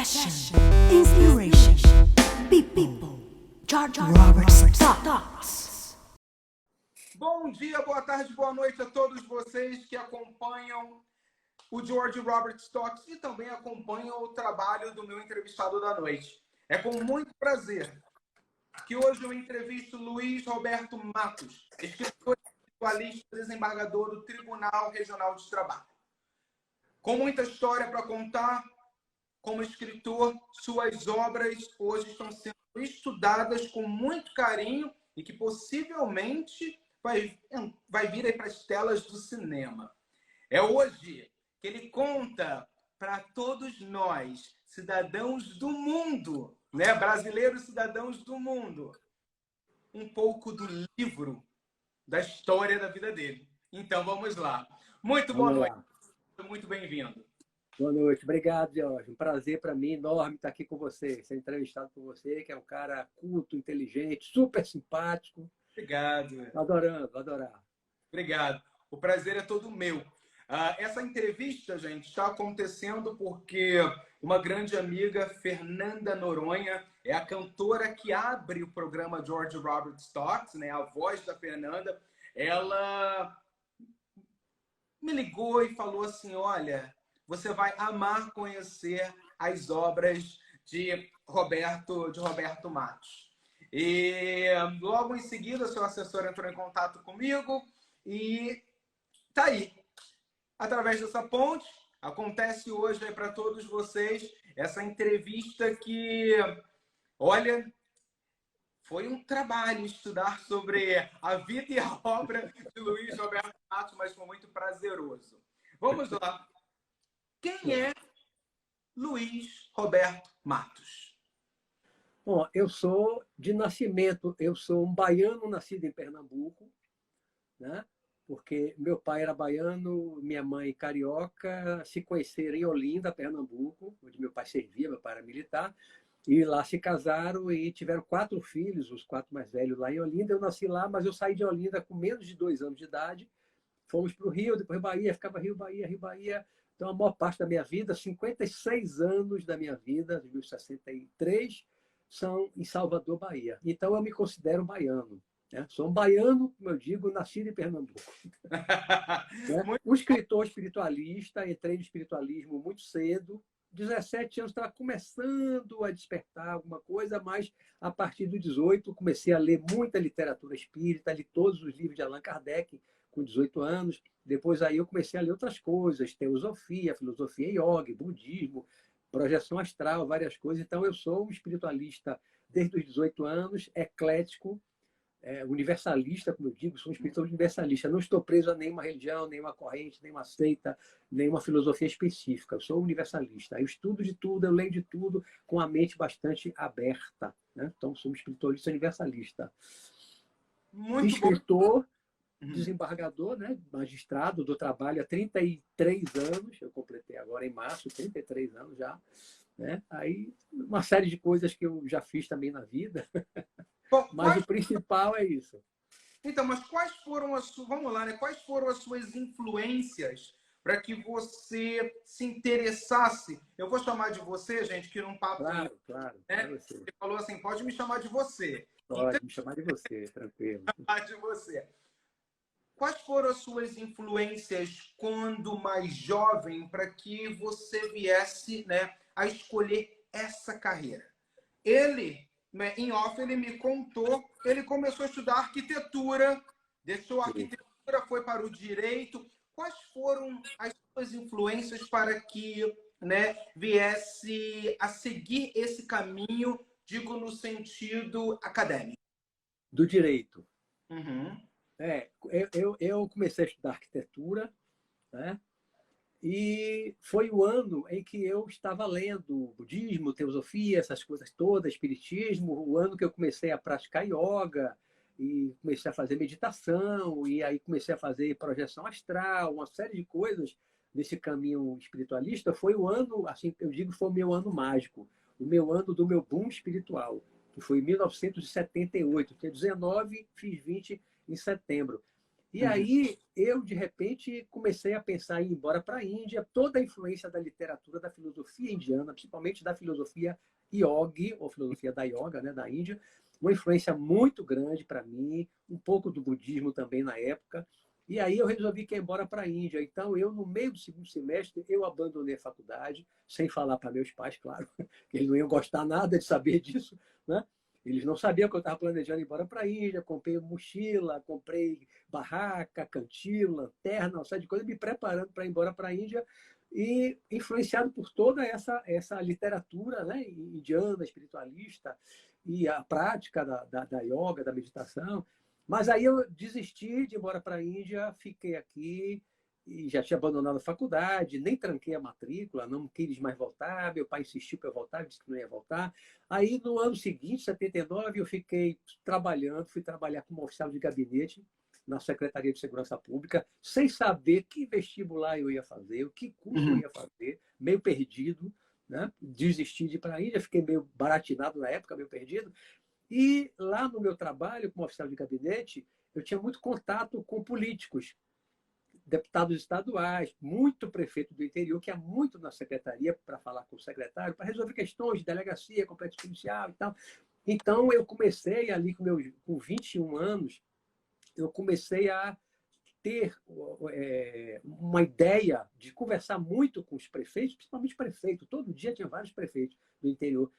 Passion, inspiration, people, George Roberts Talks. Bom dia, boa tarde, boa noite a todos vocês que acompanham o George Roberts Talks e também acompanham o trabalho do meu entrevistado da noite. É com muito prazer que hoje eu entrevisto Luiz Roberto Matos, escritor espiritualista, desembargador do Tribunal Regional de Trabalho. Com muita história para contar, como escritor, suas obras hoje estão sendo estudadas com muito carinho e que possivelmente vai vir aí para as telas do cinema. É hoje que ele conta para todos nós, cidadãos do mundo, né? Brasileiros cidadãos do mundo, um pouco do livro da história da vida dele. Então vamos lá. Muito boa noite. Muito bem-vindo. Boa noite, obrigado, Jorge. Um prazer para mim enorme estar aqui com você, ser entrevistado por você, que é um cara culto, inteligente, super simpático. Obrigado. Adorando, vou adorar. Obrigado. O prazer é todo meu. Essa entrevista, gente, está acontecendo porque uma grande amiga, Fernanda Noronha, é a cantora que abre o programa George Roberts Talks, né? A voz da Fernanda. Ela me ligou e falou assim, olha, você vai amar conhecer as obras de Roberto Matos. E logo em seguida, seu assessor entrou em contato comigo e tá aí. Através dessa ponte, acontece hoje aí para todos vocês essa entrevista que, olha, foi um trabalho estudar sobre a vida e a obra de Luiz Roberto Matos, mas foi muito prazeroso. Vamos lá. Quem é Luiz Roberto Matos? Bom, eu sou de nascimento, eu sou um baiano nascido em Pernambuco, né? Porque meu pai era baiano, minha mãe carioca, se conheceram em Olinda, Pernambuco, onde meu pai servia, meu pai era militar, e lá se casaram e tiveram 4 filhos, os 4 mais velhos lá em Olinda. Eu nasci lá, mas eu saí de Olinda com menos de 2 anos de idade, fomos para o Rio, depois Bahia, ficava Rio, Bahia, Rio, Bahia. Então, a maior parte da minha vida, 56 anos da minha vida, de 1963, são em Salvador, Bahia. Então, eu me considero baiano. Né? Sou um baiano, como eu digo, nascido em Pernambuco. Né? Um escritor espiritualista, entrei no espiritualismo muito cedo. 17 anos estava começando a despertar alguma coisa, mas a partir dos 18 comecei a ler muita literatura espírita, li todos os livros de Allan Kardec com 18 anos. Depois aí eu comecei a ler outras coisas, teosofia, filosofia yoga, budismo, projeção astral, várias coisas. Então eu sou um espiritualista desde os 18 anos, eclético, universalista, como eu digo, sou um espírito universalista. Não estou preso a nenhuma religião, nenhuma corrente, nenhuma seita, nenhuma filosofia específica. Eu sou universalista. Eu estudo de tudo, eu leio de tudo, com a mente bastante aberta. Né? Então, sou um espiritualista universalista. Muito escritor, bom. Desembargador, né? Magistrado do trabalho há 33 anos. Eu completei agora em março, 33 anos já. Né? Aí, uma série de coisas que eu já fiz também na vida. Bom, mas o principal é isso. Então, mas quais foram as suas, vamos lá, né? Quais foram as suas influências para que você se interessasse? Eu vou chamar de você, gente, que num papo, claro, claro, né? você. Você falou assim, pode me chamar de você. Pode então, me chamar de você, tranquilo. Chamar de você. Quais foram as suas influências quando mais jovem para que você viesse, né, a escolher essa carreira? Ele, né, em off, ele me contou, ele começou a estudar arquitetura, deixou a arquitetura, foi para o direito. Quais foram as suas influências para que, né, viesse a seguir esse caminho, digo, no sentido acadêmico? Do direito. Uhum. Eu comecei a estudar arquitetura, né? E foi o ano em que eu estava lendo budismo, teosofia, essas coisas todas, espiritismo, o ano que eu comecei a praticar yoga e comecei a fazer meditação e aí comecei a fazer projeção astral, uma série de coisas nesse caminho espiritualista. Foi o ano, assim, eu digo, foi o meu ano mágico, o meu ano do meu boom espiritual, que foi em 1978, que é 19, fiz 20 em setembro. E aí eu, de repente, comecei a pensar em ir embora para a Índia, toda a influência da literatura, da filosofia indiana, principalmente da filosofia yogi, ou filosofia da yoga, né, da Índia, uma influência muito grande para mim, um pouco do budismo também na época. E aí eu resolvi que ia embora para a Índia. Então, eu, no meio do segundo semestre, eu abandonei a faculdade, sem falar para meus pais, claro, que eles não iam gostar nada de saber disso, né? Eles não sabiam que eu estava planejando ir embora para a Índia, comprei mochila, comprei barraca, cantil, lanterna, uma série de coisas, me preparando para ir embora para a Índia e influenciado por toda essa literatura, né, indiana, espiritualista, e a prática da yoga, da meditação. Mas aí eu desisti de ir embora para a Índia, fiquei aqui e já tinha abandonado a faculdade, nem tranquei a matrícula, não quis mais voltar, meu pai insistiu para eu voltar, disse que não ia voltar. Aí, no ano seguinte, 79, eu fiquei trabalhando, fui trabalhar como oficial de gabinete na Secretaria de Segurança Pública, sem saber que vestibular eu ia fazer, o que curso eu ia fazer, meio perdido, né? Desisti de ir para a Índia, fiquei meio baratinado na época, meio perdido. E lá no meu trabalho como oficial de gabinete, eu tinha muito contato com políticos, deputados estaduais, muito prefeito do interior, que é muito na secretaria para falar com o secretário, para resolver questões de delegacia, complexo policial e tal. Então, eu comecei ali com 21 anos, eu comecei a ter uma ideia de conversar muito com os prefeitos, principalmente prefeito. Todo dia tinha vários prefeitos do interior.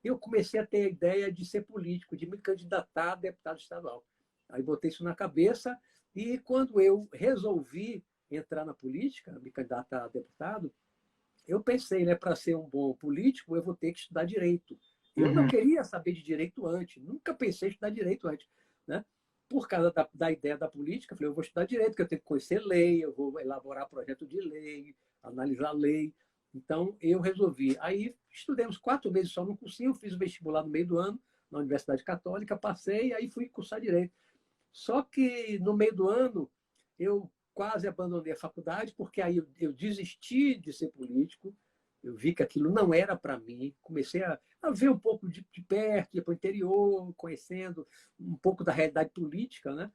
Eu comecei a ter a ideia de ser político, de me candidatar a deputado estadual. Aí botei isso na cabeça e quando eu resolvi entrar na política, me candidatar a deputado, eu pensei, né, para ser um bom político, eu vou ter que estudar direito. Eu não queria saber de direito antes, nunca pensei em estudar direito antes, né? Por causa da ideia da política, eu falei, eu vou estudar direito, porque eu tenho que conhecer lei, eu vou elaborar projeto de lei, analisar lei. Então, eu resolvi. Aí, estudemos 4 meses só no cursinho, fiz o vestibular no meio do ano, na Universidade Católica, passei, aí fui cursar direito. Só que, no meio do ano, eu quase abandonei a faculdade, porque aí eu desisti de ser político, eu vi que aquilo não era para mim, comecei a ver um pouco de perto, ir para o interior, conhecendo um pouco da realidade política, né?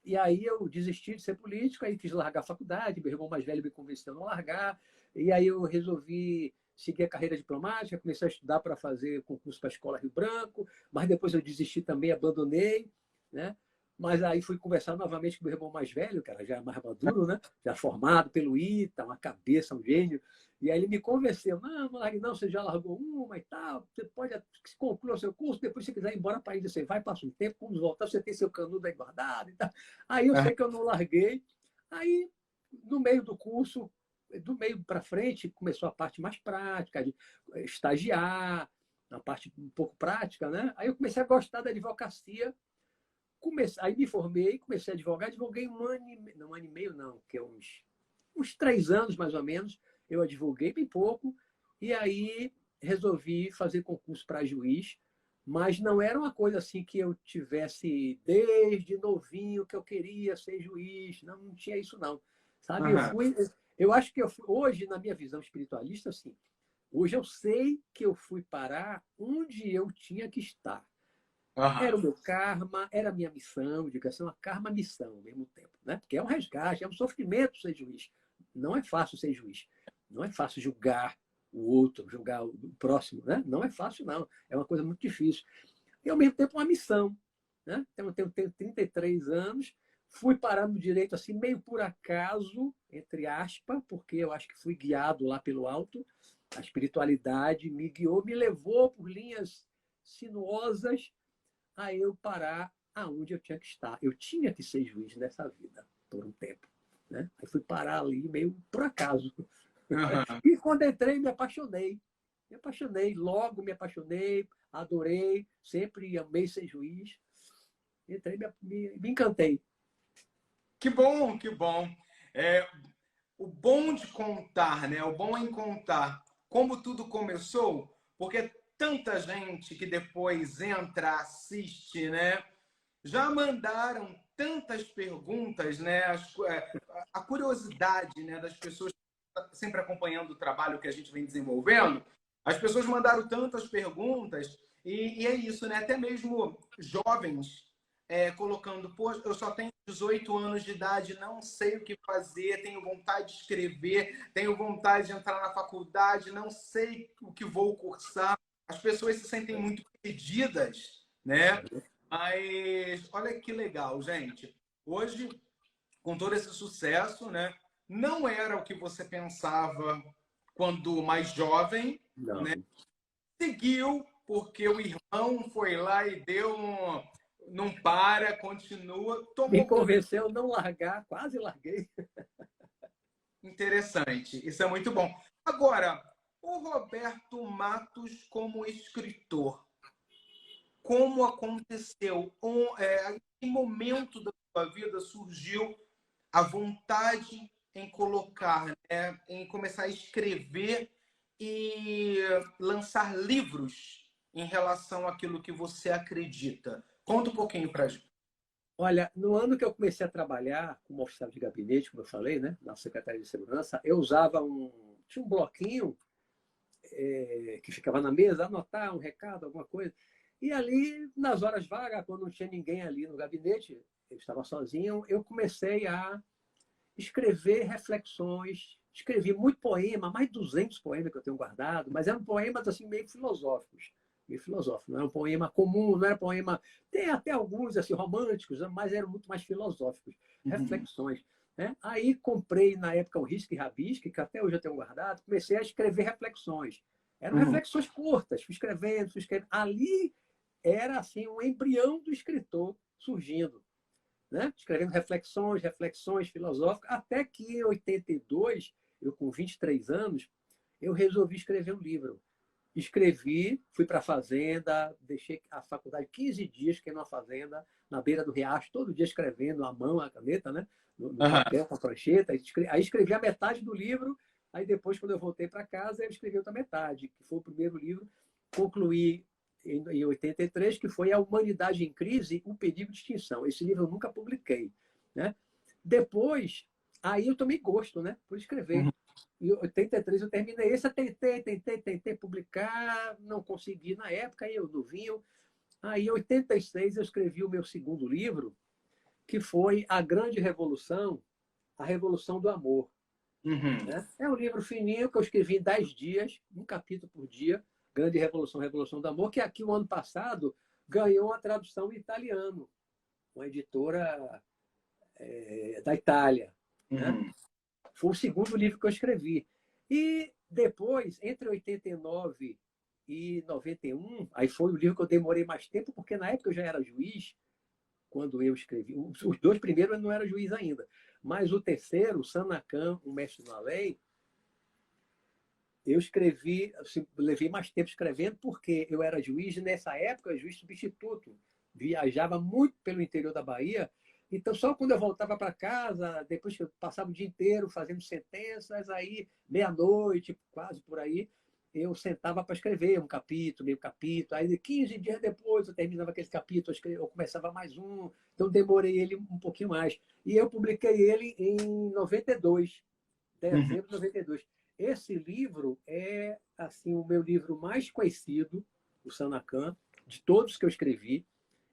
E aí eu desisti de ser político, aí quis largar a faculdade, meu irmão mais velho me convenceu a não largar, e aí eu resolvi seguir a carreira diplomática, comecei a estudar para fazer concurso para a Escola Rio Branco, mas depois eu desisti também, abandonei, né? Mas aí fui conversar novamente com meu irmão mais velho, que era já mais maduro, né? Já formado pelo ITA, uma cabeça, um gênio. E aí ele me convenceu, não largue não, você já largou uma e tal, você pode concluir o seu curso, depois se quiser ir embora para a Índia, você vai, passa um tempo, quando voltar, você tem seu canudo aí guardado e tal. Aí eu sei que eu não larguei. Aí, no meio do curso, do meio para frente, começou a parte mais prática, de estagiar, a parte um pouco prática, né? Aí eu comecei a gostar da advocacia. Aí me formei, comecei a advogar, advoguei um ano e meio, não, que é uns 3 anos mais ou menos, eu advoguei bem pouco, e aí resolvi fazer concurso para juiz, mas não era uma coisa assim que eu tivesse desde novinho que eu queria ser juiz, não tinha isso não, sabe? Eu acho que hoje, na minha visão espiritualista, assim, hoje eu sei que eu fui parar onde eu tinha que estar. Era o meu karma, era a minha missão, diga assim, uma karma-missão ao mesmo tempo, né? Porque é um resgate, é um sofrimento ser juiz. Não é fácil ser juiz. Não é fácil julgar o outro, julgar o próximo, né? Não é fácil, não. É uma coisa muito difícil. E, ao mesmo tempo, uma missão, né? Então, eu tenho 33 anos, fui parar no direito assim, meio por acaso, entre aspas, porque eu acho que fui guiado lá pelo alto. A espiritualidade me guiou, me levou por linhas sinuosas a eu parar aonde eu tinha que estar. Eu tinha que ser juiz nessa vida por um tempo, né? Aí fui parar ali meio por acaso. E quando entrei, me apaixonei. Me apaixonei, logo me apaixonei, adorei, sempre amei ser juiz. Entrei, me encantei. Que bom, que bom. O bom de contar, né? O bom em contar como tudo começou, porque tanta gente que depois entra, assiste, né? Já mandaram tantas perguntas, né? A curiosidade, né, das pessoas sempre acompanhando o trabalho que a gente vem desenvolvendo. As pessoas mandaram tantas perguntas e é isso, né? Até mesmo jovens colocando, pô, eu só tenho 18 anos de idade, não sei o que fazer, tenho vontade de escrever, tenho vontade de entrar na faculdade, não sei o que vou cursar. As pessoas se sentem muito perdidas, né? Mas olha que legal, gente. Hoje, com todo esse sucesso, né? Não era o que você pensava quando mais jovem, Não. né? Seguiu porque o irmão foi lá e deu um... Não para, continua, Me tomou coragem. convenceu a não largar, quase larguei. Interessante, isso é muito bom. Agora, o Roberto Matos como escritor, como aconteceu? Em que momento da sua vida surgiu a vontade em colocar, né, em começar a escrever e lançar livros em relação àquilo que você acredita? Conta um pouquinho para a gente. Olha, no ano que eu comecei a trabalhar como oficial de gabinete, como eu falei, né, na Secretaria de Segurança, eu usava tinha um bloquinho que ficava na mesa, anotar um recado, alguma coisa. E ali, nas horas vagas, quando não tinha ninguém ali no gabinete, eu estava sozinho, eu comecei a escrever reflexões. Escrevi muito poema, mais de 200 poemas que eu tenho guardado, mas eram poemas assim meio filosóficos. Meio filosófico, não era um poema comum, não era poema. Tem até alguns assim, românticos, mas eram muito mais filosóficos, reflexões. Né? Aí comprei na época o Risque e Rabisque, que até hoje eu tenho guardado, comecei a escrever reflexões. Eram reflexões curtas, fui escrevendo, fui escrevendo. Ali era assim um embrião do escritor surgindo. Né? Escrevendo reflexões filosóficas, até que em 82, eu com 23 anos, eu resolvi escrever um livro. Escrevi, fui para a fazenda, deixei a faculdade 15 dias, fiquei numa fazenda, na beira do riacho, todo dia escrevendo, a mão, a caneta, né? no papel, com a prancheta. Aí escrevi a metade do livro, aí depois, quando eu voltei para casa, eu escrevi outra metade, que foi o primeiro livro. Concluí em 83, que foi A Humanidade em Crise, um Perigo de Extinção. Esse livro eu nunca publiquei. Né? Depois, aí eu tomei gosto, né? Por escrever. Em 83 eu terminei esse, eu tentei publicar, não consegui na época, aí eu novinho. Aí em 86 eu escrevi o meu segundo livro, que foi A Grande Revolução, a Revolução do Amor. Né? É um livro fininho que eu escrevi em 10 dias, um capítulo por dia, Grande Revolução, Revolução do Amor, que aqui o ano passado ganhou uma tradução em italiano, uma editora da Itália. Né? Foi o segundo livro que eu escrevi. E depois, entre 89 e 91, aí foi o livro que eu demorei mais tempo, porque na época eu já era juiz, quando eu escrevi. Os dois primeiros eu não era juiz ainda. Mas o terceiro, o Sanacan, o Mestre na Lei, eu escrevi, levei mais tempo escrevendo, porque eu era juiz, e nessa época, juiz substituto. Viajava muito pelo interior da Bahia. Então, só quando eu voltava para casa, depois que eu passava o dia inteiro fazendo sentenças, aí, meia-noite, quase por aí, eu sentava para escrever um capítulo, meio capítulo. Aí, 15 dias depois, eu terminava aquele capítulo, eu começava mais um. Então, demorei ele um pouquinho mais. E eu publiquei ele em 92, dezembro de 92. Esse livro é assim o meu livro mais conhecido, o Sanacan, de todos que eu escrevi.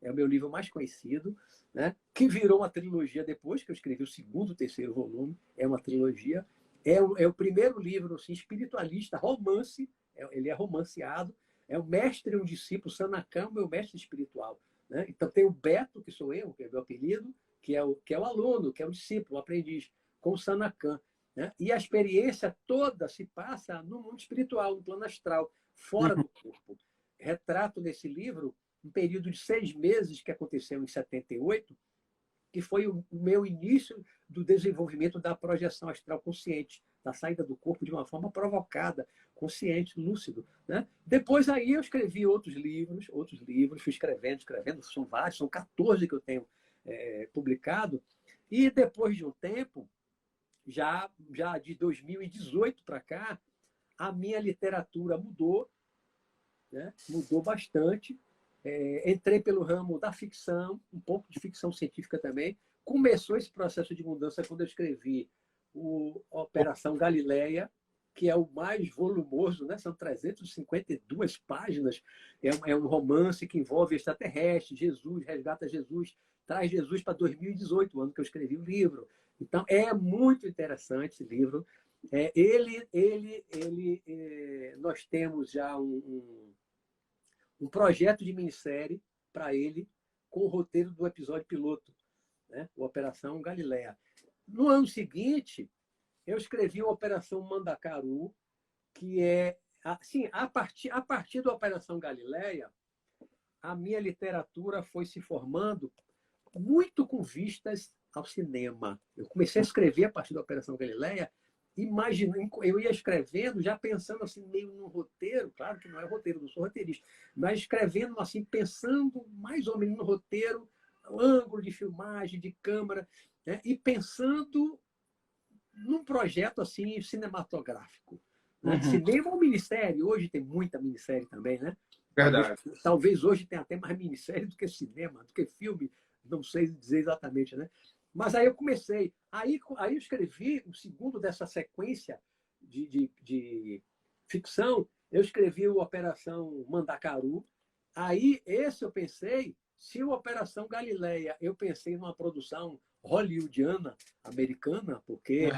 É o meu livro mais conhecido, né? Que virou uma trilogia depois que eu escrevi o segundo, terceiro volume. É uma trilogia. É o primeiro livro assim, espiritualista, romance. Ele é romanceado. É o mestre e um discípulo, Sanacan, meu mestre espiritual. Né? Então tem o Beto, que sou eu, que é meu apelido, que é o aluno, que é o discípulo, o aprendiz, com o Sanacan. Né? E a experiência toda se passa no mundo espiritual, no plano astral, fora do corpo. Retrato nesse livro um período de 6 meses que aconteceu em 78, que foi o meu início do desenvolvimento da projeção astral consciente, da saída do corpo de uma forma provocada, consciente, lúcido. Né? Depois aí eu escrevi outros livros, fui escrevendo, são vários, são 14 que eu tenho publicado, e depois de um tempo, já de 2018 para cá, a minha literatura mudou, né? Mudou bastante. Entrei pelo ramo da ficção, um pouco de ficção científica também. Começou esse processo de mudança quando eu escrevi Operação Galileia, que é o mais volumoso, né? São 352 páginas. É um romance que envolve extraterrestre, Jesus, resgata Jesus, traz Jesus para 2018, o ano que eu escrevi o livro. Então, é muito interessante esse livro. Nós temos já um projeto de minissérie para ele, com o roteiro do episódio piloto, né? O Operação Galileia. No ano seguinte, eu escrevi a Operação Mandacaru, que é assim, a partir da Operação Galileia, a minha literatura foi se formando muito com vistas ao cinema. Eu comecei a escrever a partir da Operação Galileia, eu ia escrevendo, já pensando assim, meio num roteiro, claro que não é roteiro, não sou roteirista, mas escrevendo assim, pensando mais ou menos no roteiro, o ângulo de filmagem, de câmera, né? E pensando num projeto assim cinematográfico. Né? Cinema ou minissérie, hoje tem muita minissérie também, né? Verdade. Talvez hoje tenha até mais minissérie do que cinema, do que filme, não sei dizer exatamente, né? Mas aí eu comecei, aí eu escrevi o segundo dessa sequência de ficção, eu escrevi o Operação Mandacaru, aí esse eu pensei, se o Operação Galileia, eu pensei numa produção hollywoodiana, americana, porque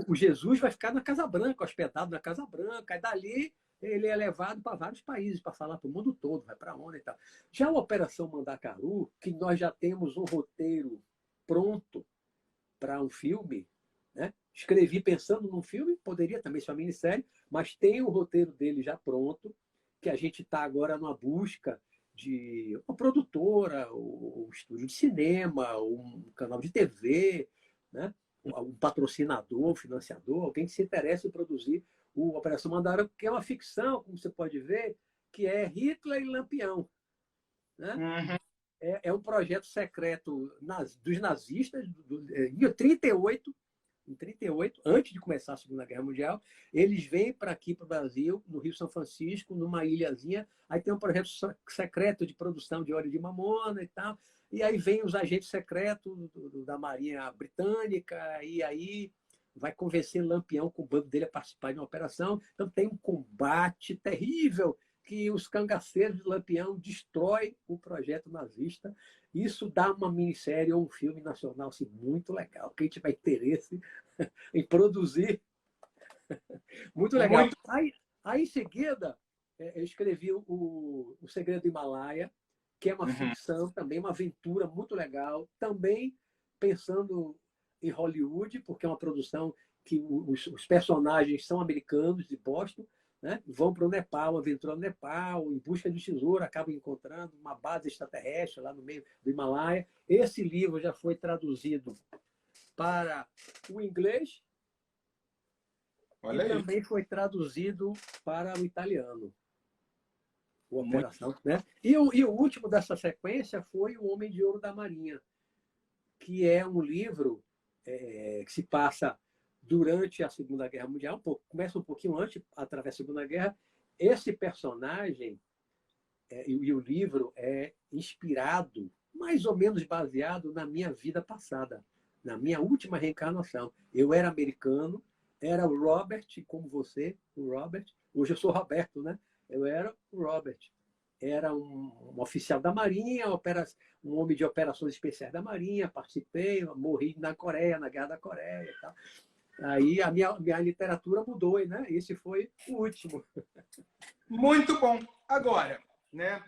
o Jesus vai ficar na Casa Branca, hospedado na Casa Branca, e dali ele é levado para vários países, para falar para o mundo todo, vai para onde e tal. Já a Operação Mandacaru, que nós já temos um roteiro pronto para um filme, né? Escrevi pensando num filme, poderia também ser uma minissérie, mas tem o roteiro dele já pronto, que a gente está agora numa busca de uma produtora, um estúdio de cinema, um canal de TV, né? Um patrocinador, um financiador, alguém que se interesse em produzir o Operação Mandacaru, que é uma ficção, como você pode ver, que é Hitler e Lampião. Né? É um projeto secreto dos nazistas, em 38, antes de começar a Segunda Guerra Mundial, eles vêm para aqui, para o Brasil, no Rio São Francisco, numa ilhazinha, aí tem um projeto secreto de produção de óleo de mamona e tal, e aí vem os agentes secretos da Marinha Britânica, e aí vai convencer Lampião com o bando dele a participar de uma operação, então tem um combate terrível, que os cangaceiros de Lampião destrói o projeto nazista. Isso dá uma minissérie ou um filme nacional assim, muito legal. Quem tiver interesse em produzir, muito legal. Muito... Aí, em seguida, eu escrevi o Segredo do Himalaia, que é uma ficção também, uma aventura muito legal, também pensando em Hollywood, porque é uma produção que os personagens são americanos de Boston, né? Vão para o Nepal, aventura no Nepal, em busca de tesouro, acabam encontrando uma base extraterrestre lá no meio do Himalaia. Esse livro já foi traduzido para o inglês. Olha e aí. Também foi traduzido para o italiano. O Operação, né? E o último dessa sequência foi O Homem de Ouro da Marinha, que é um livro que se passa durante a Segunda Guerra Mundial, começa um pouquinho antes, através da Segunda Guerra. Esse personagem e o livro é inspirado, mais ou menos baseado na minha vida passada, na minha última reencarnação. Eu era americano, era o Robert, como você, o Robert. Hoje eu sou Roberto, né? Eu era o Robert. Era um oficial da Marinha, um homem de operações especiais da Marinha, participei, morri na Coreia, na Guerra da Coreia e tal. Aí a minha literatura mudou, né? Esse foi o último. Muito bom. Agora, né?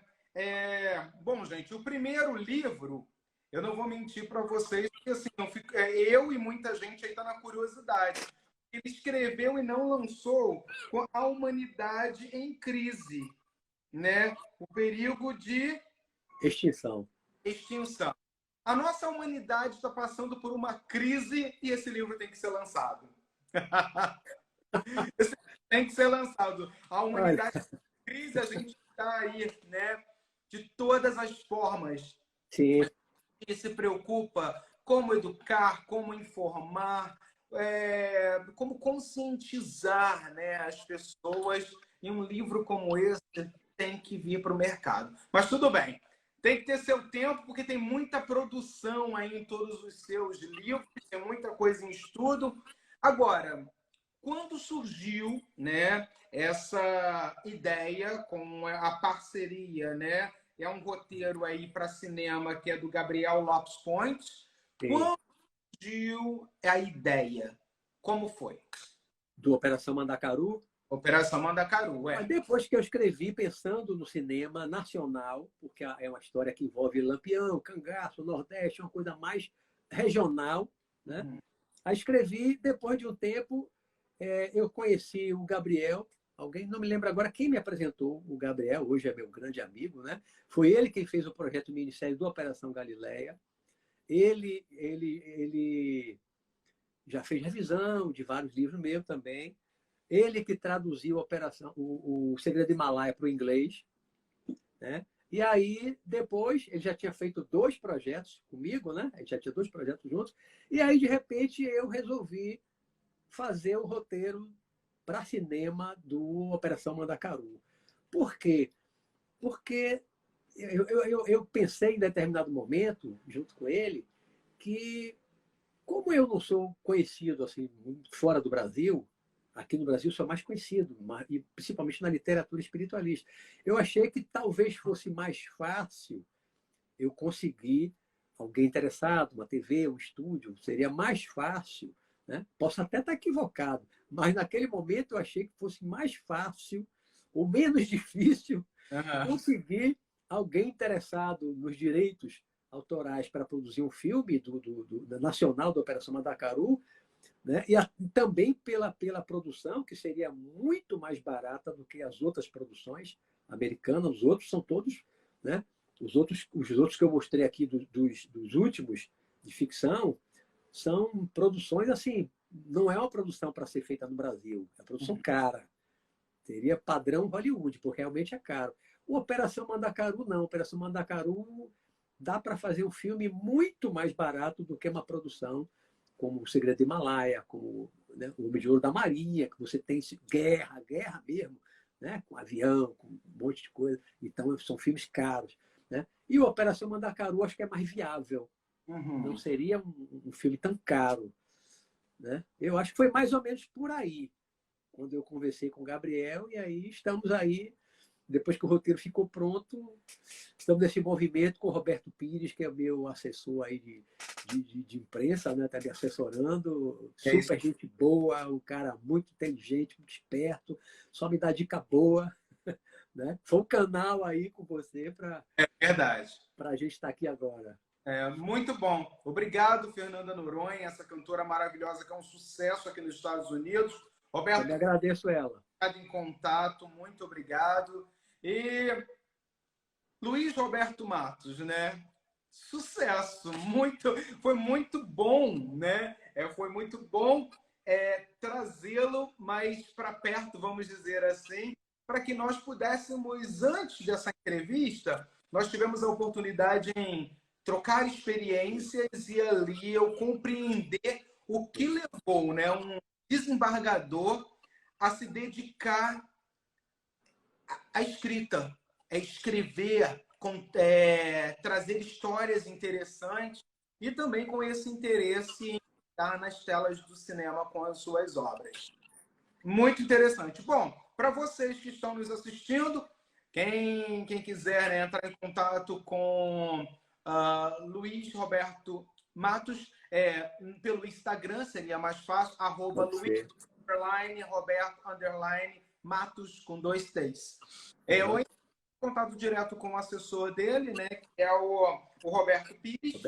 Bom, gente, o primeiro livro, eu não vou mentir para vocês, porque assim, eu e muita gente aí está na curiosidade. Ele escreveu e não lançou A Humanidade em Crise, né? O perigo de extinção. A nossa humanidade está passando por uma crise e esse livro tem que ser lançado. Tem que ser lançado. A humanidade está em crise, a gente está aí, né? De todas as formas. Sim. E se preocupa como educar, como informar, como conscientizar, né, as pessoas. E um livro como esse tem que vir para o mercado. Mas tudo bem. Tem que ter seu tempo, porque tem muita produção aí em todos os seus livros, tem muita coisa em estudo. Agora, quando surgiu, né, essa ideia com a parceria, né? É um roteiro aí para cinema que é do Gabriel Lopes Pontes. Sim. Quando surgiu a ideia? Como foi? Do Operação Mandacaru. Operação Mandacaru, Mas é. depois que eu escrevi pensando no cinema nacional, porque é uma história que envolve Lampião, Cangaço, Nordeste, uma coisa mais regional, né? Aí escrevi, depois de um tempo, eu conheci o Gabriel, alguém, não me lembro agora quem me apresentou o Gabriel, hoje é meu grande amigo, né? Foi ele quem fez o projeto Ministério do Operação Galileia. Ele já fez revisão de vários livros meus também. Ele que traduziu a operação, o Segredo de Himalaia para o inglês, né? E aí, depois, ele já tinha feito 2 projetos comigo, né? Ele já tinha 2 projetos juntos. E aí, de repente, eu resolvi fazer o roteiro para cinema do Operação Mandacaru. Por quê? Porque eu pensei em determinado momento, junto com ele, que como eu não sou conhecido assim fora do Brasil, aqui no Brasil sou mais conhecido, e principalmente na literatura espiritualista, eu achei que talvez fosse mais fácil eu conseguir alguém interessado, uma TV, um estúdio, seria mais fácil, né? Posso até estar equivocado, mas naquele momento eu achei que fosse mais fácil ou menos difícil conseguir alguém interessado nos direitos autorais para produzir um filme da nacional da Operação Mandacaru, né? E também pela produção, que seria muito mais barata do que as outras produções americanas. Os outros são todos, né? Os outros que eu mostrei aqui dos últimos de ficção são produções assim, não é uma produção para ser feita no Brasil, é uma produção cara. Teria padrão Hollywood, porque realmente é caro. O Operação Mandacaru não. Operação Mandacaru dá para fazer um filme muito mais barato do que uma produção como O Segredo de Himalaia, como, né, O Homem de Ouro da Marinha, que você tem guerra mesmo, né, com avião, com um monte de coisa. Então, são filmes caros. Né? E o Operação Mandacaru acho que é mais viável. Não seria um filme tão caro. Né? Eu acho que foi mais ou menos por aí, quando eu conversei com o Gabriel, e aí estamos aí, depois que o roteiro ficou pronto, estamos nesse movimento com o Roberto Pires, que é meu assessor aí de imprensa, né? Está me assessorando, super gente boa, um cara muito inteligente, muito esperto, só me dá dica boa. Né? Foi um canal aí com você para a gente estar aqui agora. Muito bom. Obrigado, Fernanda Noronha, essa cantora maravilhosa que é um sucesso aqui nos Estados Unidos. Roberto, eu me agradeço ela. Em contato, muito obrigado. E Luiz Roberto Matos, né? Sucesso, foi muito bom, né? Foi muito bom trazê-lo mais para perto, vamos dizer assim, para que nós pudéssemos, antes dessa entrevista, nós tivemos a oportunidade em trocar experiências e ali eu compreender o que levou, né, um desembargador a se dedicar à escrita, a escrever, trazer histórias interessantes e também com esse interesse em estar nas telas do cinema com as suas obras. Muito interessante. Bom, para vocês que estão nos assistindo, quem quiser, né, entrar em contato com Luiz Roberto Matos, pelo Instagram seria mais fácil, @Luiz_Roberto_Matos com 2 T's. Ou contato direto com o assessor dele, né, que é o Roberto Pires.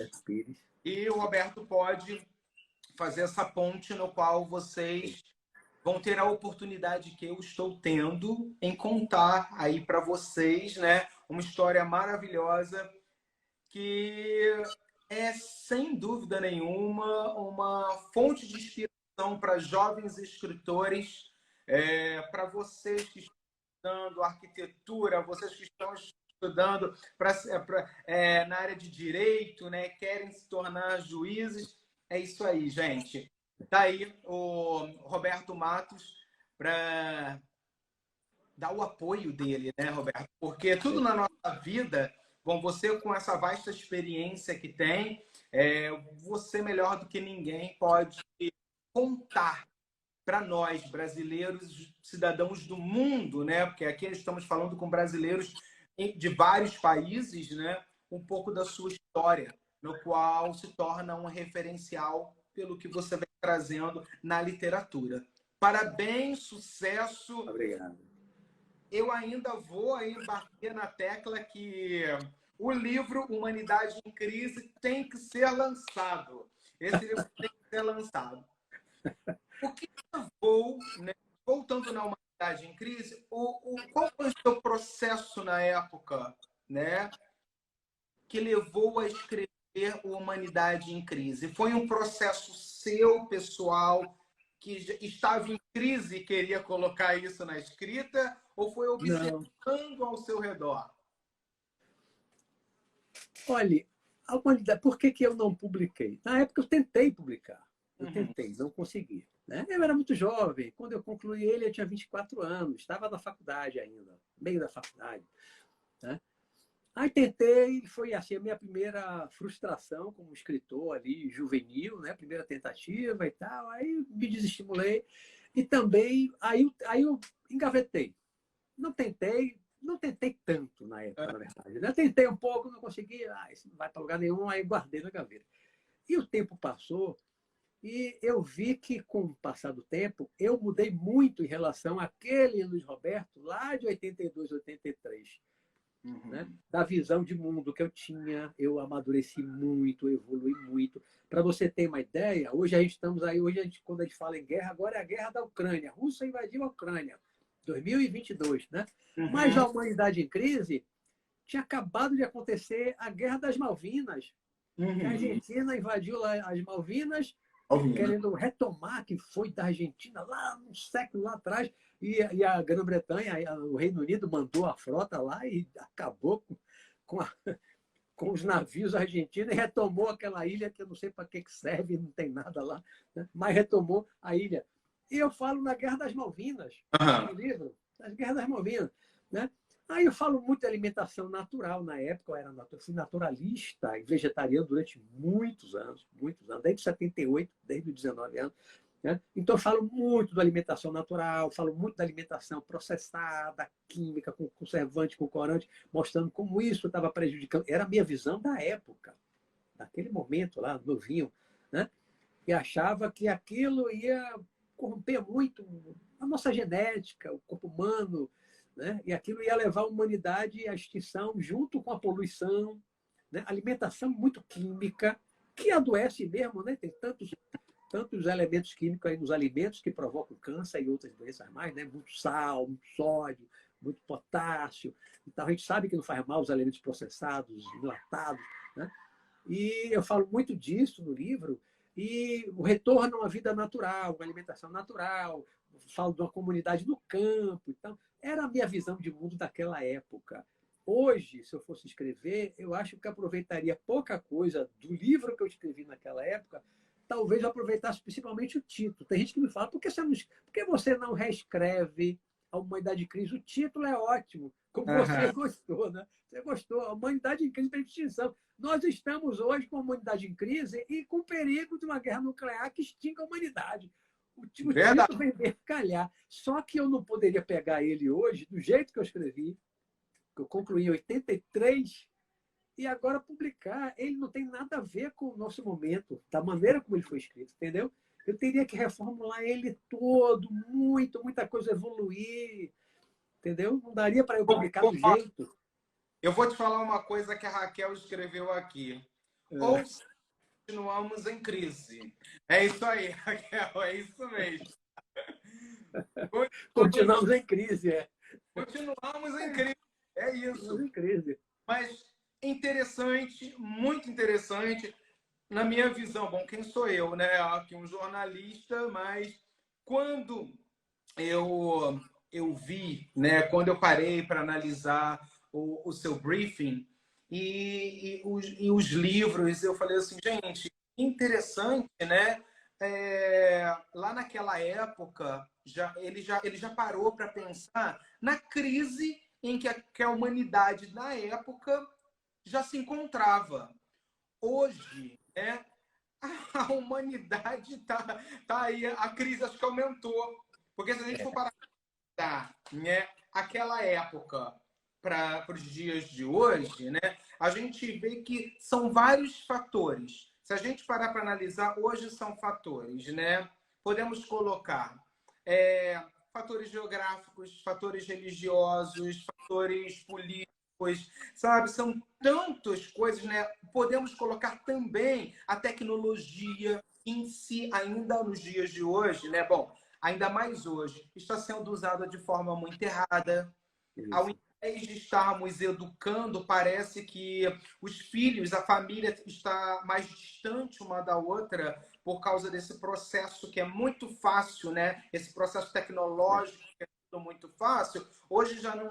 E o Roberto pode fazer essa ponte no qual vocês vão ter a oportunidade que eu estou tendo em contar aí para vocês, né, uma história maravilhosa que é, sem dúvida nenhuma, uma fonte de inspiração para jovens escritores, para vocês que estão estudando arquitetura, vocês que estão estudando na área de direito, né, querem se tornar juízes. É isso aí, gente. Está aí o Roberto Matos para dar o apoio dele, né, Roberto? Porque tudo na nossa vida, bom, você com essa vasta experiência que tem, você melhor do que ninguém pode contar para nós, brasileiros, cidadãos do mundo, né? Porque aqui estamos falando com brasileiros de vários países, né? Um pouco da sua história, no qual se torna um referencial pelo que você vem trazendo na literatura. Parabéns, sucesso. Obrigado. Eu ainda vou aí bater na tecla que o livro Humanidade em Crise tem que ser lançado. Esse livro tem que ser lançado. O que levou, né, voltando na Humanidade em Crise, qual foi o seu processo na época, né, que levou a escrever o Humanidade em Crise? Foi um processo seu, pessoal, que estava em crise e queria colocar isso na escrita, ou foi observando ao seu redor? Olha, a humanidade, por que eu não publiquei? Na época eu tentei publicar. Eu tentei, não consegui. Né? Eu era muito jovem. Quando eu concluí ele, eu tinha 24 anos. Estava na faculdade ainda, meio da faculdade. Né? Aí tentei, foi assim a minha primeira frustração como escritor ali, juvenil, né? Primeira tentativa e tal. Aí me desestimulei. E também, aí eu engavetei. Não tentei tanto na época, na verdade. Eu tentei um pouco, não consegui. Isso não vai para lugar nenhum, aí guardei na gaveta. E o tempo passou e eu vi que, com o passar do tempo, eu mudei muito em relação àquele Luiz Roberto lá de 82, 83. Né? Da visão de mundo que eu tinha, eu amadureci muito, evolui muito. Para você ter uma ideia, hoje a gente estamos aí, quando a gente fala em guerra, agora é a guerra da Ucrânia. A Rússia invadiu a Ucrânia, 2022, né? Mas a Humanidade em Crise tinha acabado de acontecer a Guerra das Malvinas. Que a Argentina invadiu lá as Malvinas, querendo retomar, que foi da Argentina lá no século lá atrás, e a Grã-Bretanha, o Reino Unido mandou a frota lá e acabou com os navios argentinos e retomou aquela ilha que eu não sei para que serve, não tem nada lá, né? Mas retomou a ilha. E eu falo na Guerra das Malvinas, no livro, das Guerras das Malvinas. Né? Aí eu falo muito de alimentação natural na época, eu fui naturalista e vegetariano durante muitos anos, desde 78, desde os 19 anos. Né? Então, eu falo muito da alimentação natural, falo muito da alimentação processada, química, com conservante, com corante, mostrando como isso estava prejudicando. Era a minha visão da época, daquele momento lá, novinho, né? E achava que aquilo ia corromper muito a nossa genética, o corpo humano, né? E aquilo ia levar a humanidade à extinção junto com a poluição, né? Alimentação muito química, que adoece mesmo, né? Tem tantos elementos químicos aí nos alimentos que provocam câncer e outras doenças mais, né? Muito sal, muito sódio, muito potássio. Então, a gente sabe que não faz mal os alimentos processados, enlatados, né? E eu falo muito disso no livro, e o retorno a uma vida natural, uma alimentação natural, falo de uma comunidade no campo. Então, era a minha visão de mundo daquela época. Hoje, se eu fosse escrever, eu acho que aproveitaria pouca coisa do livro que eu escrevi naquela época, talvez eu aproveitasse principalmente o título. Tem gente que me fala, por que você não reescreve A Humanidade em Crise? O título é ótimo, como você gostou, né? Você gostou, A Humanidade em Crise para Extinção. Nós estamos hoje com a humanidade em crise e com o perigo de uma guerra nuclear que extinga a humanidade. O título vem bem calhar. Só que eu não poderia pegar ele hoje, do jeito que eu escrevi, que eu concluí em 83, e agora publicar. Ele não tem nada a ver com o nosso momento, da maneira como ele foi escrito, entendeu? Eu teria que reformular ele todo, muita coisa evoluir, entendeu? Não daria para eu publicar do jeito. Eu vou te falar uma coisa que a Raquel escreveu aqui. Ou continuamos em crise. É isso aí, Raquel, é isso mesmo. Continuamos em crise, é. Continuamos em crise, é isso. Continuamos em crise. Mas interessante, muito interessante, na minha visão. Bom, quem sou eu, né? Aqui um jornalista, mas quando eu vi, né? Quando eu parei para analisar o seu briefing e os livros, eu falei assim, gente, interessante, né? Lá naquela época, ele já parou para pensar na crise em que a humanidade, na época, já se encontrava. Hoje, né, a humanidade tá aí, a crise acho que aumentou. Porque se a gente for parar pra, né, aquela época para os dias de hoje, né, a gente vê que são vários fatores. Se a gente parar para analisar, hoje são fatores, né? Podemos colocar fatores geográficos, fatores religiosos, fatores políticos, sabe? São tantas coisas, né? Podemos colocar também a tecnologia em si, ainda nos dias de hoje, né? Bom, ainda mais hoje, está sendo usada de forma muito errada. Ao invés de estarmos educando, parece que os filhos, a família está mais distante uma da outra por causa desse processo que é muito fácil, né? Esse processo tecnológico que é tudo muito fácil. Hoje já não,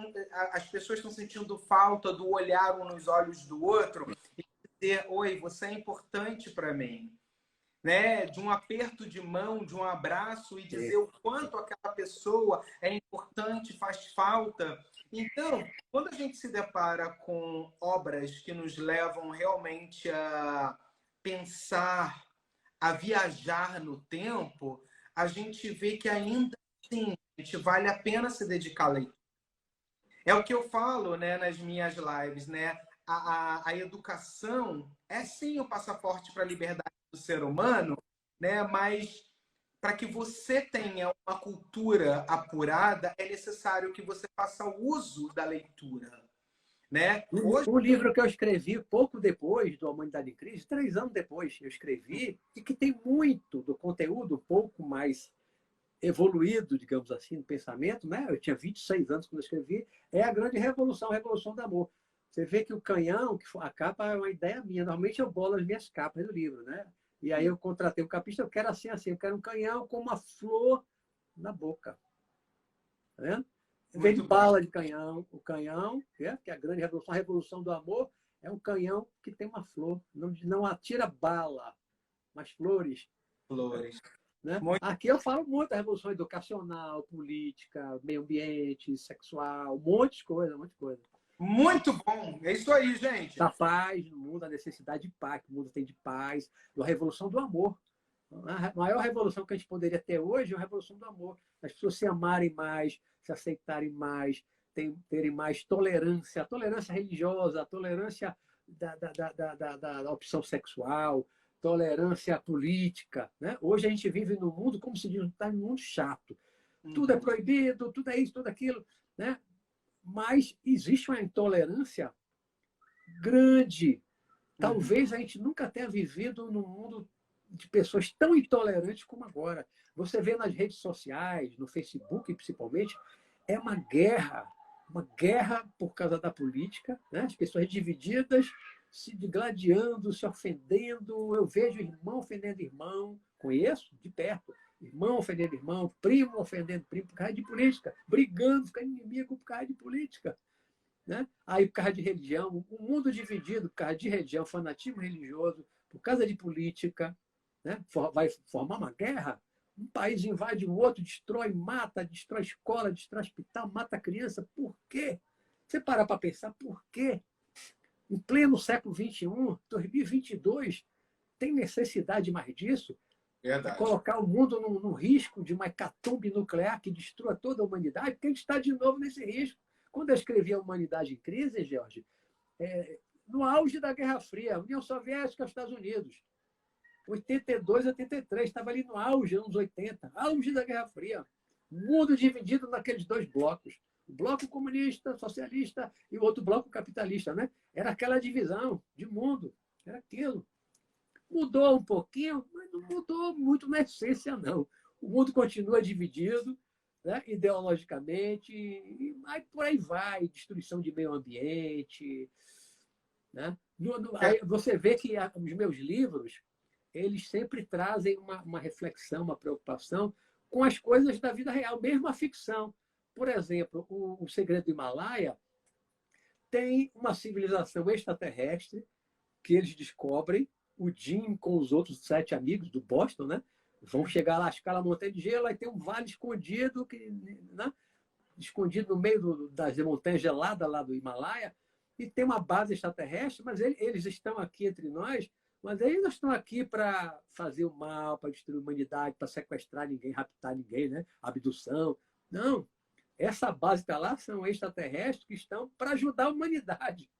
as pessoas estão sentindo falta do olhar um nos olhos do outro e dizer: oi, você é importante para mim. Né, de um aperto de mão, de um abraço e dizer o quanto aquela pessoa é importante, faz falta. Então, quando a gente se depara com obras que nos levam realmente a pensar, a viajar no tempo, a gente vê que ainda assim, gente, vale a pena se dedicar à leitura. É o que eu falo, né, nas minhas lives, né? A educação é sim o passaporte para a liberdade do ser humano, né? Mas para que você tenha uma cultura apurada, é necessário que você faça uso da leitura, né? Hoje, Um livro que eu escrevi pouco depois do Humanidade em Crise, 3 anos depois, eu escrevi, e que tem muito do conteúdo um pouco mais evoluído, digamos assim, no pensamento, né? Eu tinha 26 anos quando eu escrevi, é a grande revolução, a revolução do amor. Você vê que o canhão, a capa é uma ideia minha. Normalmente eu bolo as minhas capas do livro, né? E aí eu contratei um capista, eu quero assim, eu quero um canhão com uma flor na boca. Tá vendo? Em vez de bala de canhão, o canhão, que é a grande revolução, a revolução do amor, é um canhão que tem uma flor. Não atira bala, mas flores. Flores. Né? Muito... Aqui eu falo muito da revolução educacional, política, meio ambiente, sexual, um monte de coisa, um monte de coisa. Muito bom! É isso aí, gente. Da paz no mundo, a necessidade de paz, que o mundo tem de paz, a revolução do amor. A maior revolução que a gente poderia ter hoje é a revolução do amor. As pessoas se amarem mais, se aceitarem mais, terem mais tolerância, a tolerância religiosa, a tolerância da opção sexual, tolerância política. Né? Hoje a gente vive num mundo, como se diz, está num mundo chato. Tudo é proibido, tudo é isso, tudo aquilo. Né? Mas existe uma intolerância grande. Talvez a gente nunca tenha vivido num mundo de pessoas tão intolerantes como agora. Você vê nas redes sociais, no Facebook principalmente, é uma guerra por causa da política, né? As pessoas divididas, se digladiando, se ofendendo. Eu vejo irmão ofendendo irmão, conheço de perto, irmão ofendendo irmão, primo ofendendo primo por causa de política, brigando, ficando inimigo por causa de política. Né? Aí, por causa de religião, o mundo dividido por causa de religião, fanatismo religioso, por causa de política, né? Vai formar uma guerra. Um país invade o outro, destrói, mata, destrói escola, destrói hospital, mata criança. Por quê? Você parar para pensar, por quê? Em pleno século XXI, 2022, tem necessidade mais disso? Verdade. De colocar o mundo num risco de uma hecatombe nuclear que destrua toda a humanidade, porque a gente está de novo nesse risco. Quando eu escrevi A Humanidade em Crise, Jorge, no auge da Guerra Fria, União Soviética e Estados Unidos, 82, 83, estava ali no auge, anos 80, auge da Guerra Fria. O mundo dividido naqueles dois blocos. O bloco comunista, socialista e o outro bloco capitalista. Né? Era aquela divisão de mundo, era aquilo. Mudou um pouquinho, mas não mudou muito na essência, não. O mundo continua dividido, né, ideologicamente, e aí por aí vai, destruição de meio ambiente. Né? Aí você vê que os meus livros, eles sempre trazem uma reflexão, uma preocupação com as coisas da vida real, mesmo a ficção. Por exemplo, o Segredo do Himalaia tem uma civilização extraterrestre que eles descobrem, o Jim com os outros 7 amigos do Boston, né? Vão chegar lá, escalar a montanha de gelo, aí tem um vale escondido, né? Escondido no meio das montanhas geladas lá do Himalaia, e tem uma base extraterrestre, mas eles estão aqui entre nós Mas aí nós estamos aqui para fazer o mal, para destruir a humanidade, para sequestrar ninguém, raptar ninguém, né? Abdução. Não. Essa base está lá, são extraterrestres que estão para ajudar a humanidade.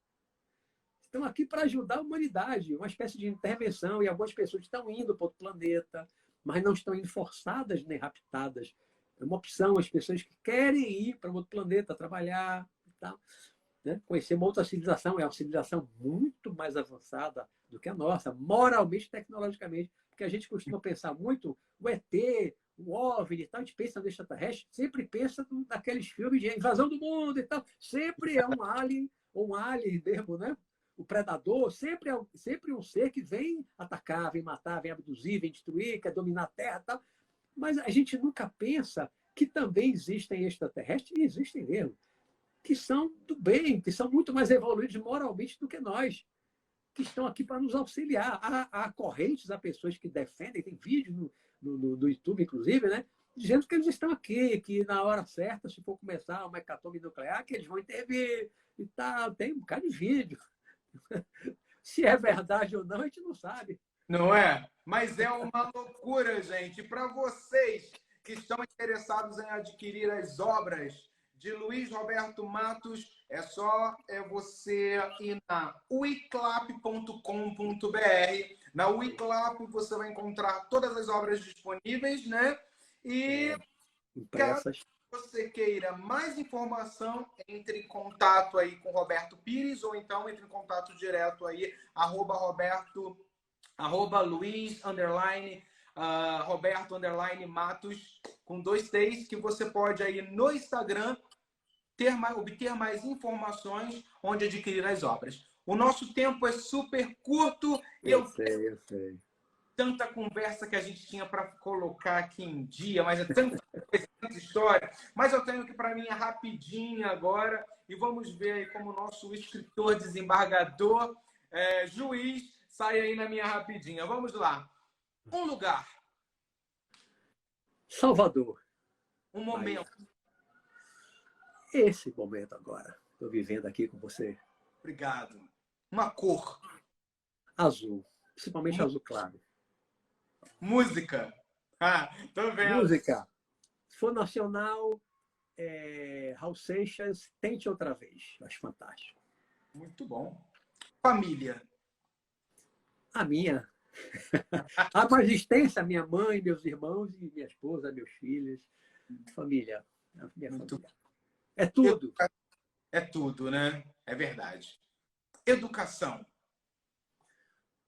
Estão aqui para ajudar a humanidade, uma espécie de intervenção, e algumas pessoas estão indo para outro planeta, mas não estão indo forçadas nem raptadas. É uma opção, as pessoas que querem ir para outro planeta, trabalhar e tal, né? Conhecer uma outra civilização, é uma civilização muito mais avançada do que a nossa, moralmente, tecnologicamente, porque a gente costuma pensar muito o ET, o OVNI e tal, a gente pensa no extraterrestre, sempre pensa naqueles filmes de invasão do mundo e tal, sempre é um alien, ou um alien mesmo, né? O predador sempre um ser que vem atacar, vem matar, vem abduzir, vem destruir, quer dominar a Terra e tal. Mas a gente nunca pensa que também existem extraterrestres, e existem mesmo, que são do bem, que são muito mais evoluídos moralmente do que nós, que estão aqui para nos auxiliar. Há correntes, há pessoas que defendem, tem vídeos no YouTube, inclusive, né? Dizendo que eles estão aqui, que na hora certa, se for começar uma hecatombe nuclear, que eles vão intervir e tal. Tem um bocado de vídeo. Se é verdade ou não, a gente não sabe. Não é? Mas é uma loucura, gente. Para vocês que estão interessados em adquirir as obras de Luiz Roberto Matos, é só você ir na uiclap.com.br. Na Uiclap você vai encontrar todas as obras disponíveis, né? E Impressas. caso você queira mais informação, entre em contato aí com Roberto Pires, ou então entre em contato direto aí, @Luiz Roberto Matos com 2 T's, que você pode aí no Instagram obter mais informações onde adquirir as obras. O nosso tempo é super curto. Eu sei. Tanta conversa que a gente tinha para colocar aqui em dia, mas é tanta coisa, tanta história. Mas eu tenho que para mim rapidinho agora, e vamos ver aí como o nosso escritor, desembargador, juiz, sai aí na minha rapidinha. Vamos lá. Um lugar. Salvador. Um momento. Esse momento agora. Estou vivendo aqui com você. Obrigado. Uma cor. Azul. Principalmente azul claro. Música. Tô vendo. Música. Se for nacional, Raul Seixas, Tente Outra Vez. Acho fantástico. Muito bom. Família. A minha. A mais extensa, minha mãe, meus irmãos e minha esposa, meus filhos. Família. A minha família. É tudo. É tudo, né? É verdade. Educação.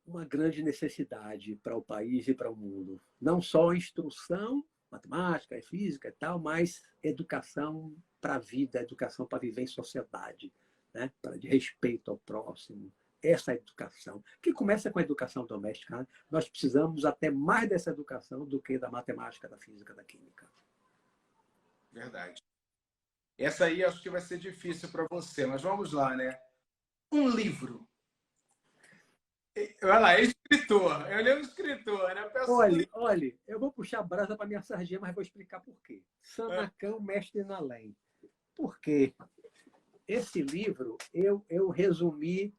Uma grande necessidade para o país e para o mundo. Não só instrução, matemática, física e tal, mas educação para a vida, educação para viver em sociedade, né? De respeito ao próximo. Essa educação, que começa com a educação doméstica. Né? Nós precisamos até mais dessa educação do que da matemática, da física, da química. Verdade. Essa aí acho que vai ser difícil para você, mas vamos lá, né? Um livro. Olha lá, escritor. Eu leio escritor, né? Olha, eu vou puxar a brasa para minha sardinha, mas vou explicar por quê. Sanacão, Mestre na Além. Por quê? Esse livro, eu resumi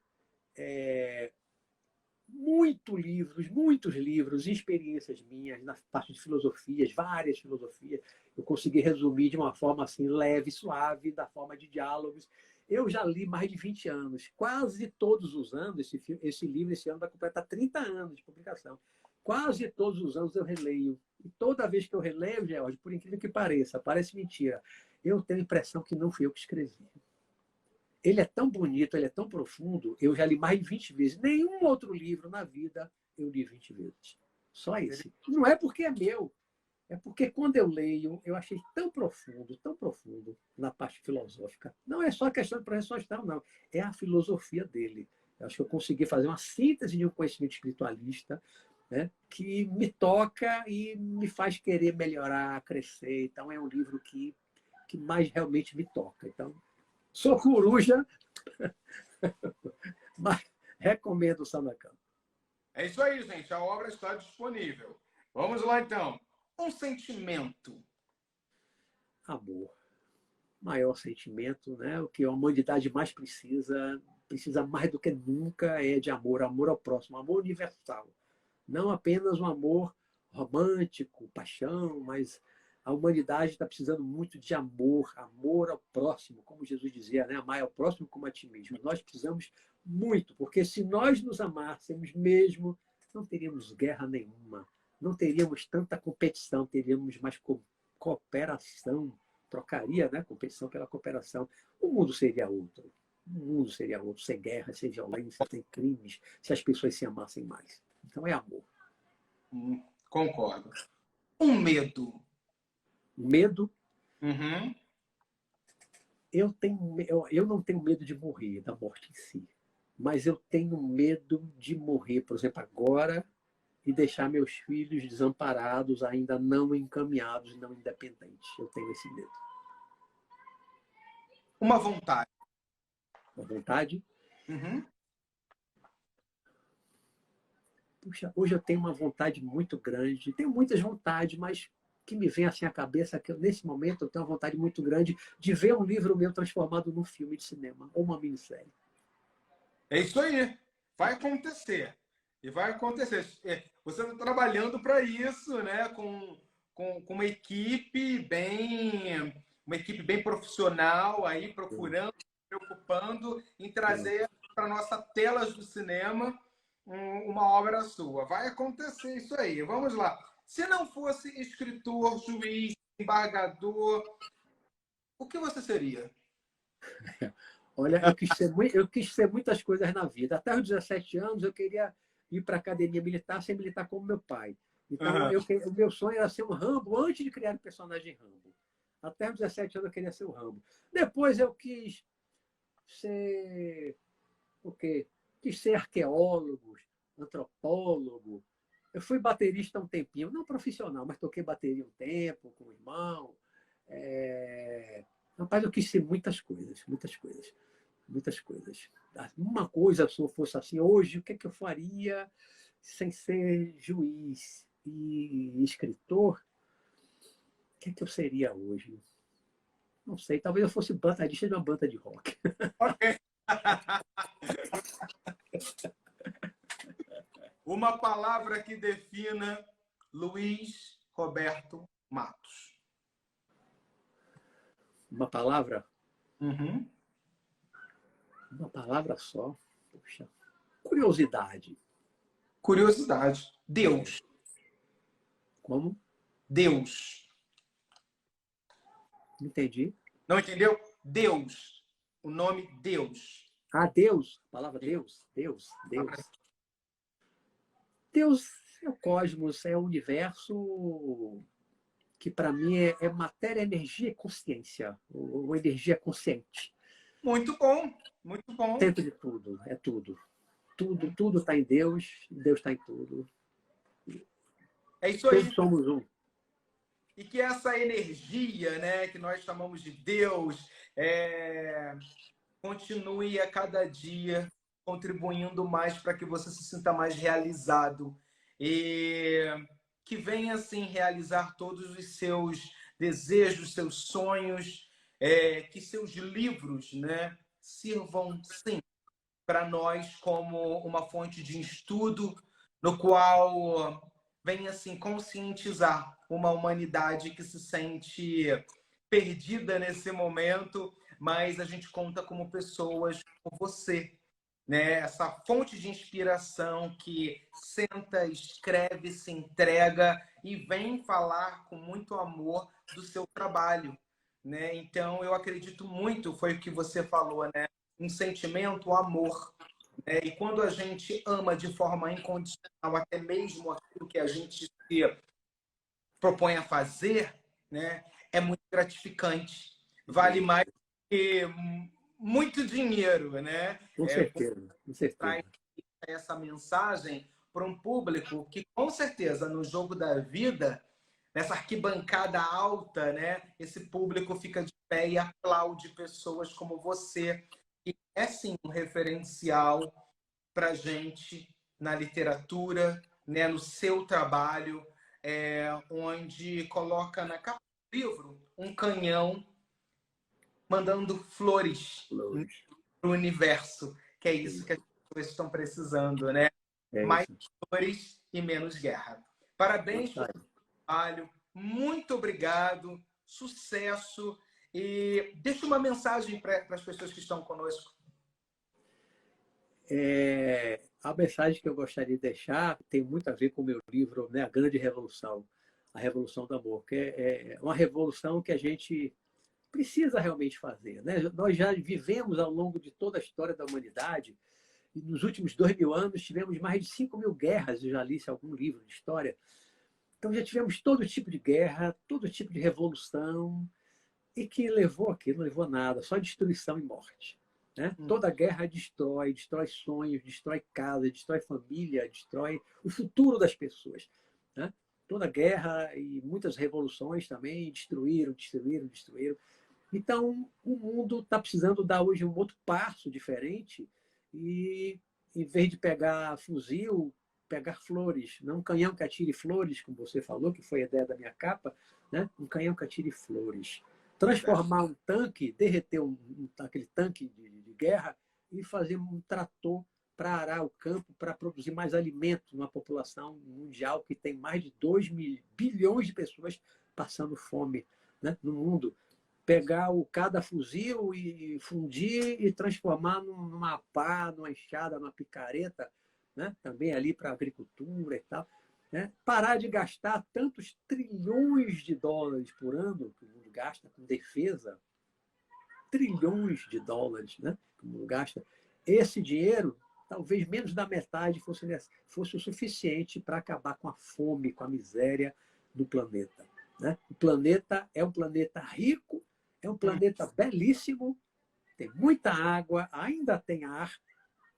muitos livros, experiências minhas na parte de filosofias, várias filosofias. Eu consegui resumir de uma forma assim leve, suave, da forma de diálogos. Eu já li mais de 20 anos, quase todos os anos. Esse livro esse ano vai completar 30 anos de publicação. Quase todos os anos eu releio. E toda vez que eu releio, George, por incrível que pareça, parece mentira, eu tenho a impressão que não fui eu que escrevi. Ele é tão bonito, ele é tão profundo, eu já li mais de 20 vezes. Nenhum outro livro na vida eu li 20 vezes. Só esse. Não é porque é meu, é porque quando eu leio, eu achei tão profundo na parte filosófica. Não é só a questão de projeção astral, não. É a filosofia dele. Eu acho que eu consegui fazer uma síntese de um conhecimento espiritualista, né, que me toca e me faz querer melhorar, crescer. Então, é um livro que mais realmente me toca. Então, sou coruja, mas recomendo o Sanacão. É isso aí, gente. A obra está disponível. Vamos lá, então. Um sentimento. Amor. Maior sentimento, né? O que a humanidade mais precisa precisa mais do que nunca é de amor, amor ao próximo, amor universal. Não apenas um amor romântico, paixão, mas a humanidade está precisando muito de amor, amor ao próximo, como Jesus dizia, né? Amar ao próximo como a ti mesmo. Nós precisamos muito, porque se nós nos amássemos mesmo, não teríamos guerra nenhuma, não teríamos tanta competição, teríamos mais cooperação, trocaria, né? Competição pela cooperação. O mundo seria outro. O mundo seria outro, sem guerra, sem violência, sem crimes, se as pessoas se amassem mais. Então é amor. Concordo. Um medo. Medo. Uhum. Eu não tenho medo de morrer, da morte em si. Mas eu tenho medo de morrer, por exemplo, agora, e deixar meus filhos desamparados, ainda não encaminhados, não independentes. Eu tenho esse medo. Uma vontade. Uma vontade? Uhum. Puxa, hoje eu tenho uma vontade muito grande. Tenho muitas vontades, mas que me vem assim à cabeça que nesse momento eu tenho uma vontade muito grande de ver um livro meu transformado num filme de cinema ou uma minissérie. É isso aí. Vai acontecer. E vai acontecer. Você está trabalhando para isso, né? Com uma equipe bem profissional aí, procurando, se preocupando em trazer para nossas telas do cinema uma obra sua. Vai acontecer isso aí. Vamos lá. Se não fosse escritor, juiz, embargador, o que você seria? Olha, eu quis ser muitas coisas na vida. Até os 17 anos eu queria ir para a academia militar, ser militar como meu pai. Então, o meu sonho era ser um Rambo antes de criar o personagem Rambo. Até os 17 anos eu queria ser o Rambo. Depois eu quis ser o quê? Quis ser arqueólogo, antropólogo. Eu fui baterista um tempinho, não profissional, mas toquei bateria um tempo com o irmão. Rapaz, eu quis ser muitas coisas, muitas coisas, muitas coisas. Uma coisa, se eu fosse assim, hoje, o que é que eu faria sem ser juiz e escritor? O que é que eu seria hoje? Não sei, talvez eu fosse baterista de uma banda de rock. Ok. Uma palavra que defina Luiz Roberto Matos. Uma palavra? Uhum. Uma palavra só. Poxa. Curiosidade. Curiosidade. Deus. Como? Deus. Entendi. Não entendeu? Deus. O nome Deus. Ah, Deus. A palavra Deus. Deus. Deus. Deus é o cosmos, é o universo que para mim é matéria, energia e consciência, ou energia consciente. Muito bom, muito bom. Centro de tudo, é tudo. Tudo está em Deus, Deus está em tudo. É isso aí. Todos somos um. E que essa energia, né, que nós chamamos de Deus, continue a cada dia contribuindo mais para que você se sinta mais realizado e que venha assim realizar todos os seus desejos, seus sonhos, que seus livros, né, sirvam sim para nós como uma fonte de estudo no qual venha assim conscientizar uma humanidade que se sente perdida nesse momento, mas a gente conta como pessoas como você, né? Essa fonte de inspiração que senta, escreve, se entrega e vem falar com muito amor do seu trabalho, né? Então eu acredito muito, foi o que você falou, né? Um sentimento, amor. E quando a gente ama de forma incondicional, até mesmo aquilo que a gente se propõe a fazer, né? É muito gratificante. Vale mais que muito dinheiro, né? Com certeza, com certeza. Traz essa mensagem para um público que, com certeza, no jogo da vida, nessa arquibancada alta, né? Esse público fica de pé e aplaude pessoas como você, que é, sim, um referencial para a gente na literatura, né? No seu trabalho, onde coloca na capa do livro um canhão mandando flores para o universo. que é isso que as pessoas estão precisando, né? É Mais isso. flores e menos guerra. Parabéns Isso aí. pelo trabalho, muito obrigado, sucesso, e deixa uma mensagem para as pessoas que estão conosco. A mensagem que eu gostaria de deixar tem muito a ver com o meu livro, né, A Grande Revolução, a Revolução do Amor, que é uma revolução que a gente precisa realmente fazer, né? Nós já vivemos ao longo de toda a história da humanidade, e nos últimos 2.000 anos tivemos mais de 5.000 guerras, eu já li isso em algum livro de história. Então já tivemos todo tipo de guerra, todo tipo de revolução, e que levou aqui, não levou a nada, só destruição e morte. Né? Toda guerra destrói sonhos, destrói casa, destrói família, destrói o futuro das pessoas. Né? Toda guerra e muitas revoluções também destruíram. Então, o mundo está precisando dar hoje um outro passo diferente e, em vez de pegar fuzil, pegar flores. Não um canhão que atire flores, como você falou, que foi a ideia da minha capa, né? Um canhão que atire flores. Transformar um tanque, derreter aquele tanque de guerra e fazer um trator para arar o campo, para produzir mais alimento numa população mundial que tem mais de 2 bilhões de pessoas passando fome, né, no mundo. Pegar cada fuzil e fundir e transformar numa pá, numa enxada, numa picareta, né, também ali para a agricultura e tal. Né? Parar de gastar tantos trilhões de dólares por ano que o mundo gasta com defesa, trilhões de dólares, né, que o mundo gasta. Esse dinheiro, talvez menos da metade, fosse o suficiente para acabar com a fome, com a miséria do planeta. Né? O planeta é um planeta rico, é um planeta belíssimo, tem muita água, ainda tem ar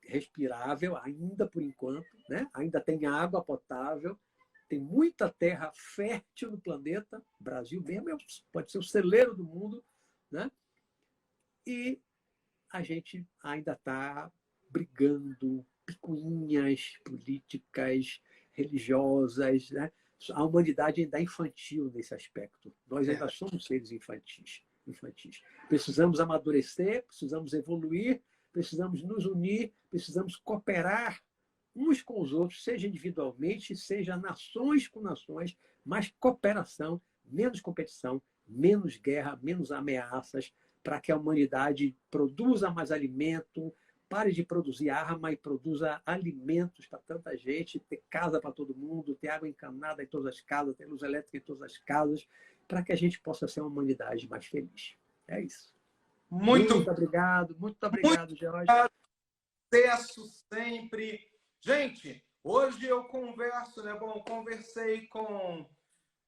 respirável, ainda por enquanto, né? Ainda tem água potável, tem muita terra fértil no planeta, o Brasil mesmo pode ser o celeiro do mundo, né? E a gente ainda está brigando, picuinhas políticas, religiosas, né? A humanidade ainda é infantil nesse aspecto. Nós ainda somos seres infantis. Precisamos amadurecer, precisamos evoluir, precisamos nos unir, precisamos cooperar uns com os outros, seja individualmente, seja nações com nações, mas cooperação, menos competição, menos guerra, menos ameaças, para que a humanidade produza mais alimento, pare de produzir arma e produza alimentos para tanta gente, ter casa para todo mundo, ter água encanada em todas as casas, ter luz elétrica em todas as casas, para que a gente possa ser uma humanidade mais feliz. É isso. Muito obrigado, Jorge. Sucesso sempre. Gente, hoje eu converso, né? Bom, conversei com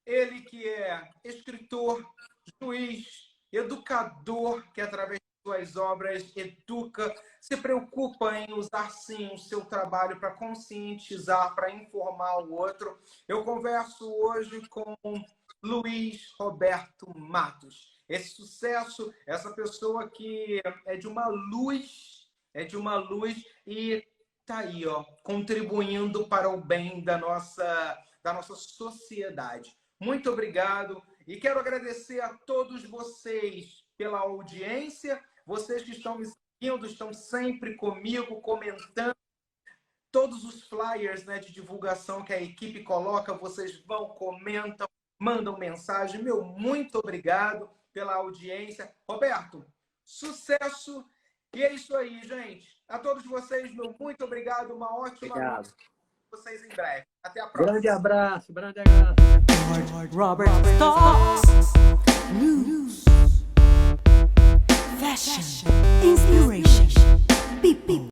ele que é escritor, juiz, educador, que através de suas obras educa, se preocupa em usar sim o seu trabalho para conscientizar, para informar o outro. Eu converso hoje com Luiz Roberto Matos. Esse sucesso, essa pessoa que é de uma luz e tá aí, ó, contribuindo para o bem da nossa sociedade. Muito obrigado e quero agradecer a todos vocês pela audiência, vocês que estão me seguindo, estão sempre comigo, comentando. Todos os flyers, né, de divulgação que a equipe coloca, vocês vão, comentam, mandam mensagem. Meu, muito obrigado pela audiência. Roberto, sucesso! E é isso aí, gente. A todos vocês, meu muito obrigado. Uma ótima noite com vocês em breve. Até a próxima. Grande abraço. Robert Talks. News. Fashion. Inspiration. People.